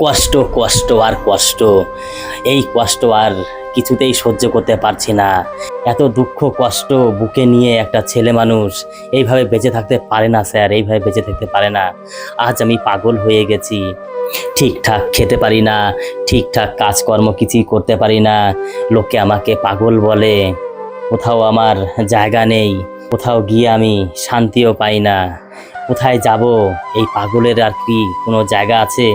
কষ্ট কষ্ট আর কষ্ট, এই কষ্ট আর কিছুতেই সহ্য করতে পারছি না। এত দুঃখ কষ্ট বুকে নিয়ে একটা ছেলে মানুষ এইভাবে বেঁচে থাকতে পারে না স্যার, এইভাবে বেঁচে থাকতে পারে না। আজ আমি পাগল হয়ে গেছি। ঠিকঠাক খেতে পারি না, ঠিকঠাক কাজকর্ম কিছুই করতে পারি না। লোকে আমাকে পাগল বলে, কোথাও আমার জায়গা নেই, কোথাও গিয়ে আমি শান্তিও পাই না। কোথায় যাব? এই পাগলের আর কি কোনো জায়গা আছে?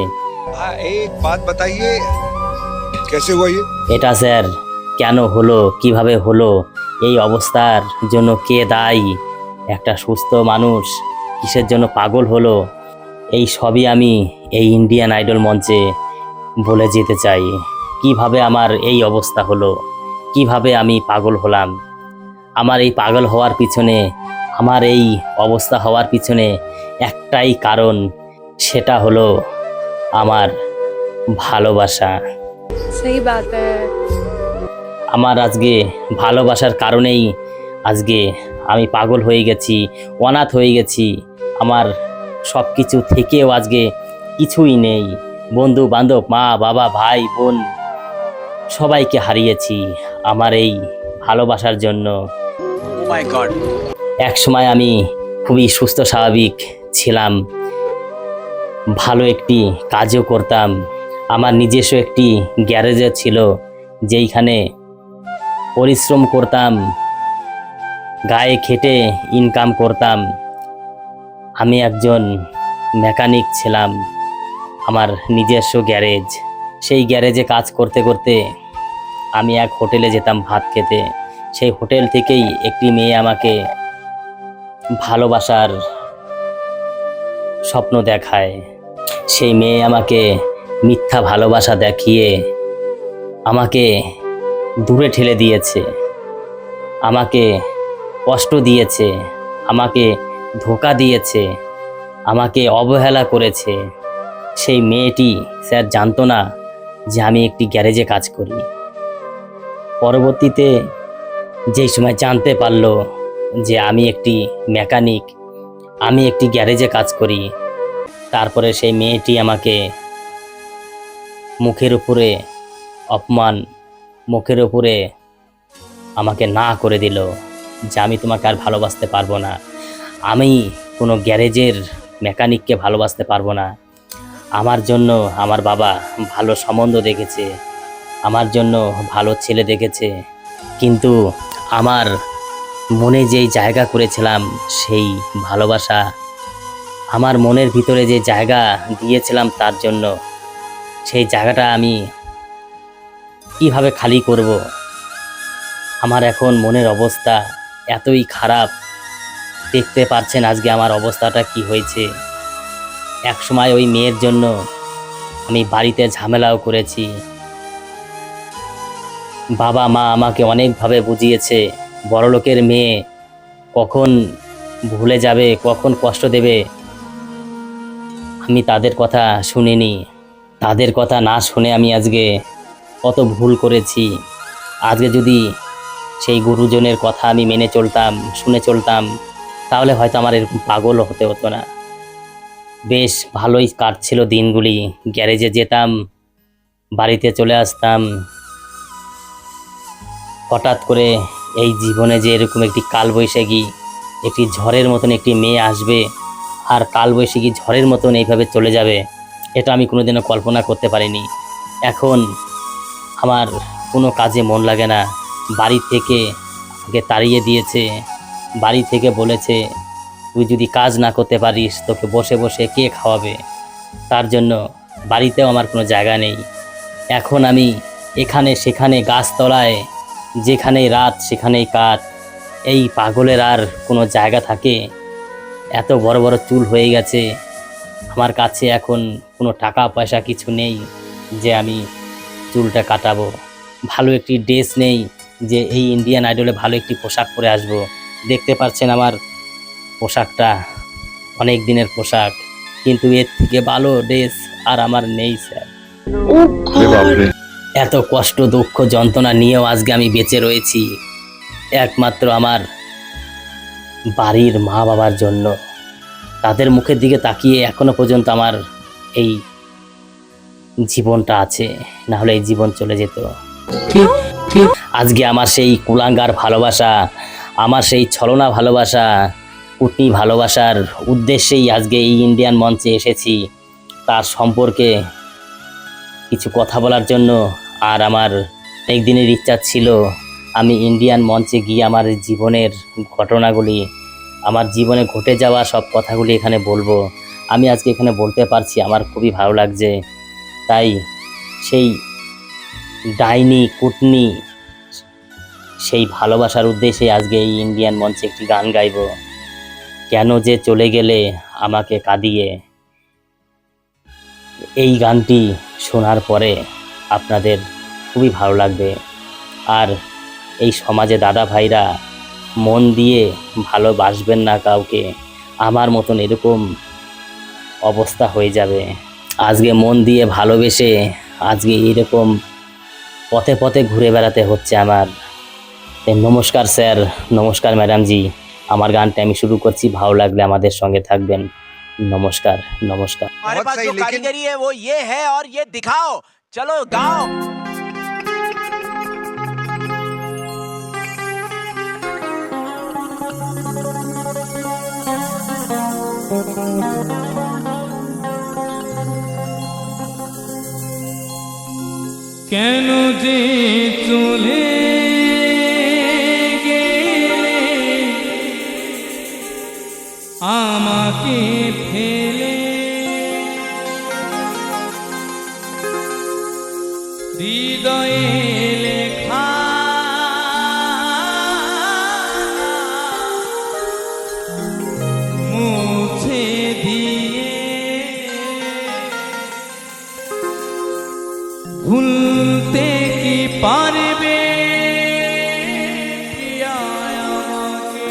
एक बात बताइए कैसे हुआ ये? এটা স্যার কেন হলো, কিভাবে হলো, এই অবস্থার জন্য কে দায়ী? একটা সুস্থ মানুষ কিসের জন্য পাগল হলো? এই সবই আমি এই ইন্ডিয়ান আইডল মঞ্চে বলে যেতে চাই। কিভাবে আমার এই অবস্থা হলো, কিভাবে আমি পাগল হলাম। আমার এই পাগল হওয়ার পিছনে, আমার এই অবস্থা হওয়ার পিছনে একটাই কারণ, সেটা হলো আমার ভালোবাসা। सही बात है। আমার আজকে ভালোবাসার কারণেই আজকে আমি পাগল হয়ে গেছি, অনাথ হয়ে গেছি। আমার সব কিছু থেকেও আজকে কিছুই নেই। বন্ধু বান্ধব, মা বাবা, ভাই বোন সবাইকে হারিয়েছি আমার এই ভালোবাসার জন্য। My God. এক সময় আমি খুবই সুস্থ স্বাভাবিক ছিলাম, ভালো একটি কাজও করতাম। আমার নিজস্ব একটি গ্যারেজও ছিল, যেইখানে পরিশ্রম করতাম, গায়ে খেটে ইনকাম করতাম। আমি একজন মেকানিক ছিলাম, আমার নিজস্ব গ্যারেজ। সেই গ্যারেজে কাজ করতে করতে আমি এক হোটেলে যেতাম ভাত খেতে। সেই হোটেল থেকেই একটি মেয়ে আমাকে ভালোবাসার স্বপ্ন দেখায়। সেই মেয়ে আমাকে মিথ্যা ভালোবাসা দেখিয়ে আমাকে দূরে ঠেলে দিয়েছে, আমাকে কষ্ট দিয়েছে, আমাকে ধোঁকা দিয়েছে, আমাকে অবহেলা করেছে। সেই মেয়েটি স্যার জানতো না যে আমি একটি গ্যারেজে কাজ করি। পরবর্তীতে যেই সময় জানতে পারলো যে আমি একটি মেকানিক, আমি একটি গ্যারেজে কাজ করি, তারপরে সেই মেয়েটি আমাকে মুখের উপরে অপমান, মুখের উপরে আমাকে না করে দিল যে আমি তোমাকে আর ভালোবাসতে পারবো না, আমি কোনো গ্যারেজের মেকানিককে ভালোবাসতে পারবো না। আমার জন্য আমার বাবা ভালো সম্বন্ধ দেখেছে, আমার জন্য ভালো ছেলে দেখেছে, কিন্তু আমার মনে যেই জায়গা করেছিলাম সেই ভালোবাসা, আমার মনের ভিতরে যে জায়গা দিয়েছিলাম তার জন্য, সেই জায়গাটা আমি কিভাবে খালি করব? আমার এখন মনের অবস্থা এতই খারাপ, দেখতে পাচ্ছেন আজকে আমার অবস্থাটা কি হয়েছে। এক সময় ওই মেয়ের জন্য আমি বাড়িতে ঝামেলাও করেছি। বাবা মা আমাকে অনেকভাবে বুঝিয়েছে, বড়লোকের মেয়ে কখন ভুলে যাবে, কখন কষ্ট দেবে, আমি তাদের কথা শুনিনি। তাদের কথা না শুনে আমি আজকে কত ভুল করেছি। আজকে যদি সেই গুরুজনের কথা আমি মেনে চলতাম, শুনে চলতাম, তাহলে হয়তো আমার এরকম পাগল হতে হতো না। বেশ ভালোই কাটছিল দিনগুলি। গ্যারেজে যেতাম, বাড়িতে চলে আসতাম। হঠাৎ করে এই জীবনে যে এরকম একটি কালবৈশাখী, একটি ঝড়ের মতন একটি মেয়ে আসবে আর কালবৈশাখী ঝড়ের মতন এইভাবে চলে যাবে, এটা আমি কোনোদিনও কল্পনা করতে পারিনি। এখন আমার কোনো কাজে মন লাগে না। বাড়ি থেকে আমাকে তাড়িয়ে দিয়েছে, বাড়ি থেকে বলেছে তুই যদি কাজ না করতে পারিস তোকে বসে বসে কে খাওয়াবে। তার জন্য বাড়িতেও আমার কোনো জায়গা নেই। এখন আমি এখানে সেখানে গাছতলায়, যেখানেই রাত সেখানেই কাঠ। এই পাগলের আর কোনো জায়গা থাকে? এত বড় বড় চুল হয়ে গেছে, আমার কাছে এখন কোনো টাকা পয়সা কিছু নেই যে আমি চুলটা কাটাবো। ভালো একটি ড্রেস নেই যে এই ইন্ডিয়ান আইডলে ভালো একটি পোশাক পরে আসব। দেখতে পাচ্ছেন আমার পোশাকটা অনেক দিনের পোশাক, কিন্তু এর থেকে ভালো ড্রেস আর আমার নেই স্যার। এত কষ্ট দুঃখ যন্ত্রণা নিয়েও আজকে আমি বেঁচে রয়েছি একমাত্র আমার বাড়ির মা বাবার জন্য। তাদের মুখের দিকে তাকিয়ে এখনো পর্যন্ত আমার এই জীবনটা আছে, না হলে এই জীবন চলে যেত। আজকে আমার সেই কুলাঙ্গার ভালোবাসা, আমার সেই ছলনা ভালোবাসা, কুটনি ভালোবাসার উদ্দেশ্যেই আজকে এই ইন্ডিয়ান মঞ্চে এসেছি, তার সম্পর্কে কিছু কথা বলার জন্য। আর আমার একদিনের ইচ্ছা ছিল আমি ইন্ডিয়ান মঞ্চে গিয়ে আমার জীবনের ঘটনাগুলি, আমার জীবনে ঘটে যাওয়া সব কথাগুলি এখানে বলবো। আমি আজকে এখানে বলতে পারছি, আমার খুবই ভালো লাগছে। তাই সেই ডাইনি কুটনি, সেই ভালোবাসার উদ্দেশ্যে আজকে এই ইন্ডিয়ান মঞ্চে একটি গান গাইব। কেন যে চলে গেলে আমাকে কাঁদিয়ে। এই গানটি শোনার পরে আপনাদের খুবই ভালো লাগবে। আর এই সমাজে দাদা ভাইরা মন দিয়ে ভালোবাসবেন না কাউকে, আমার মতন এরকম অবস্থা হয়ে যাবে। আজকে মন দিয়ে ভালোবেসে আজকে এরকম পথে পথে ঘুরে বেড়াতে হচ্ছে আমার। নমস্কার স্যার, নমস্কার ম্যাডামজি। আমার গানটা আমি শুরু করছি, ভালো লাগলে আমাদের সঙ্গে থাকবেন। নমস্কার, নমস্কার। हमारे बहुत पास सही, जो लेकिन- कारीगरी है वो ये है और ये दिखाओ, चलो गाओ। কেন যে চলে গেলে আমাকে ফেলে, হৃদয়ে লেখা মুছে দিয়ে ভুলতে কি পারবে প্রিয়া আমাকে?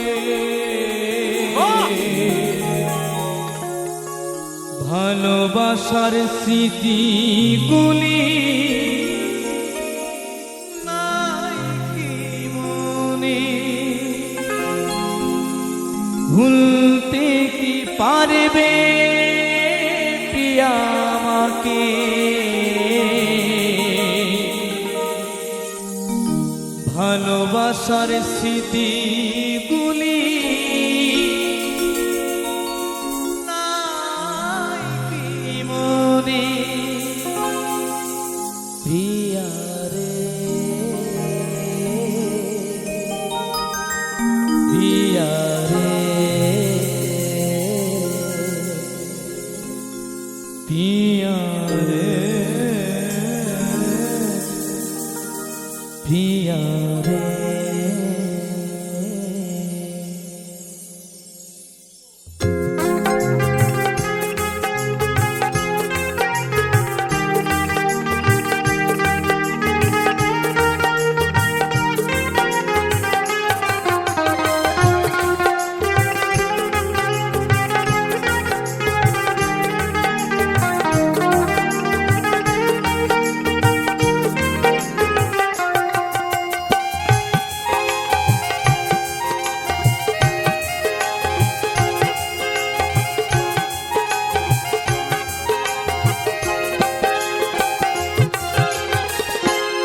ভালোবাসার স্মৃতিগুলি নাই কি মনে, ভুলতে কি পারবে প্রিয়া আমাকে? ভালোবাসার স্মৃতিগুলি নাই কি মনে, প্রিয়া রে, প্রিয়া রে, প্রিয়া রে, প্রিয়া রে।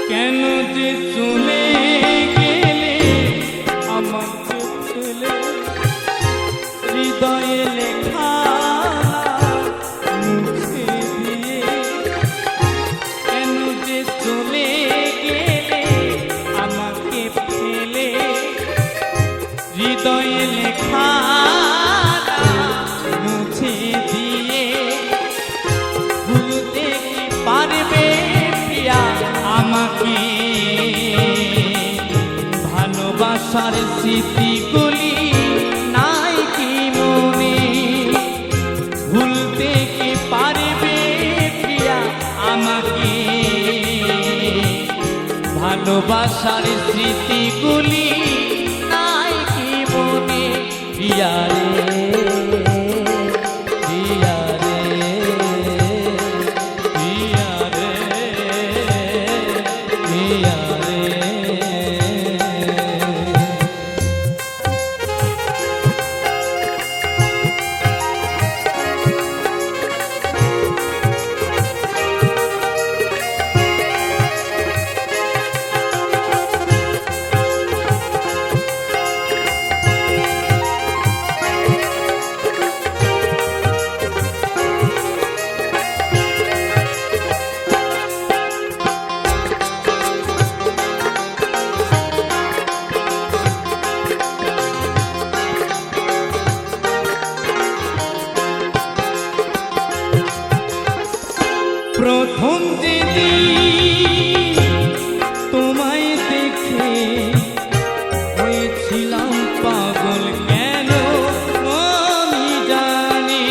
কেন যে চলে গেলে আমাকে ফেলে, হৃদয়ে লেখা মুছে দিয়ে। কেন যে চলে গেলে আমাকে ফেলে, হৃদয়ে লেখা মুছে দিয়ে। ভুলতে কি পারবে প্রিয়া আমাকে? ভালোবাসার স্মৃতিগুলি নাই কি মনে, ভুলতে কি পারবে প্রিয়া আমাকে? ভালোবাসার স্মৃতিগুলি নাই কি মনে, প্রিয়া রে, প্রিয়া রে, প্রিয়া রে, প্রিয়া রে। প্রথম যেদিন তোমায় দেখে হয়েছিলাম পাগল কেন আমি জানি।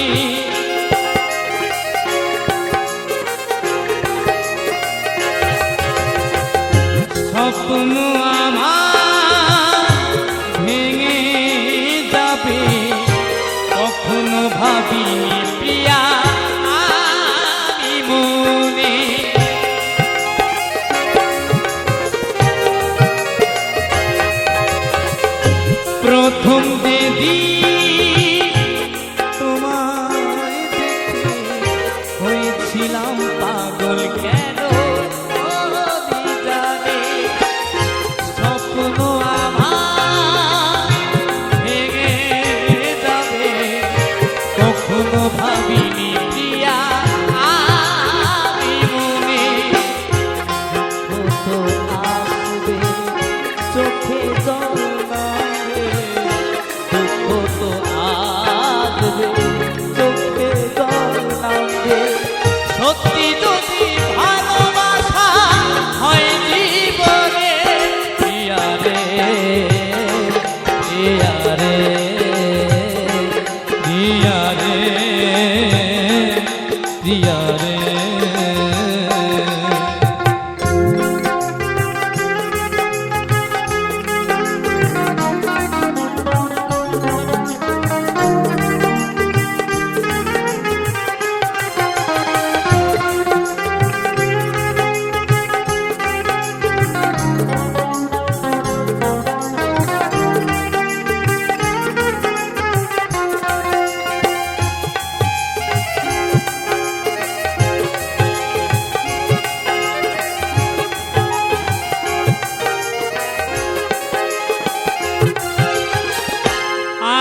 স্বপ্ন আমার ভেঙে যাবে কখনো ভাবিনি প্রিয়া আমি মনে। প্রথম যেদিন তোমায় দেখে হয়েছিলাম পাগল কেন আমি জানি। স্বপ্ন আমার ভেঙে যাবে কখনো ভাবিনি প্রিয়া আমি মনে। কত আসবে চোখে জল নামবে, দুঃখ তো আসবে চোখে জল নামবে। সত্যি যদি ভালোবাসা হয় জীবনে প্রিয়া রে প্রিয়া রে প্রিয়া রে প্রিয়া রে।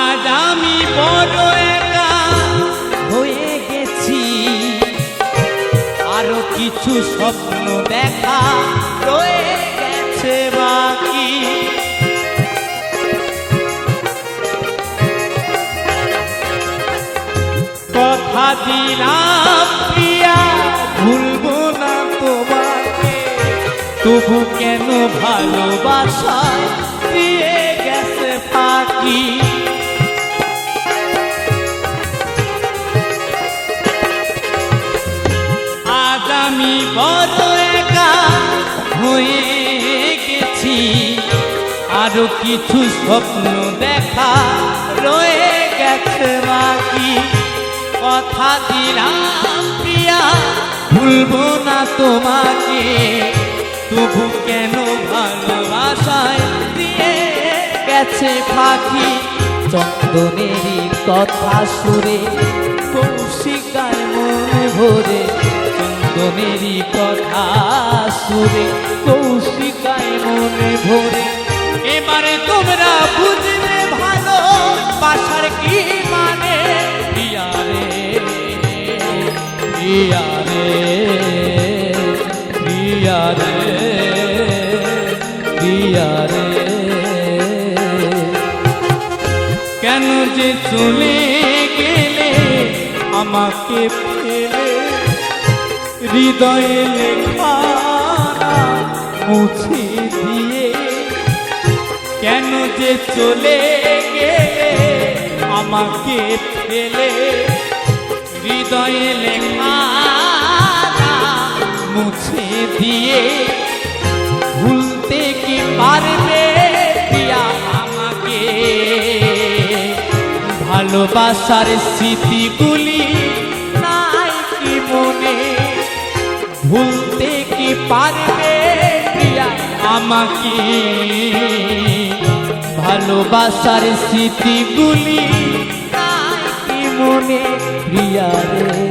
আজ আমি বড় একা হয়ে গেছি, আরো কিছু স্বপ্ন দেখা রয়ে গেছে বাকি। কথা দিলাম প্রিয়া ভুলবো না তোমাকে, তবু কেন ভালোবাসায় দিয়ে গেছে ফাঁকি। আজ আমি বড় একা হয়ে গেছি, আরো কিছু স্বপ্ন দেখা রয়ে গেছে বাকি। কথা দিলাম প্রিয়া ভুলবো না তোমাকে, তবু কেন ভালোবাসায় দিয়ে গেছে ফাঁকি। চন্দনেরই কথা সুরে কৌশিকায় মনে ভরে, চন্দনেরই কথা সুরে কৌশিকায় মনে ভরে। এবারে তোমরা বুঝবে ভালো বাসার কি মানে প্রিয়া রে প্রিয়া রে প্রিয়া রে প্রিয়া রে। কেন যে চলে গেলে আমাকে ফেলে, হৃদয়ে লেখা মুছে দিয়ে। কেন যে চলে গেলে আমাকে ফেলে, হৃদয়ে লেখা মুছে দিয়ে। ভুলতে কি পারবে প্রিয়া আমাকে, ভালোবাসার স্মৃতিগুলি নাই কি মনে। ভুলতে কি পারবে প্রিয়া আমাকে, ভালোবাসার স্মৃতিগুলি নাই কি মনে প্রিয়া রে।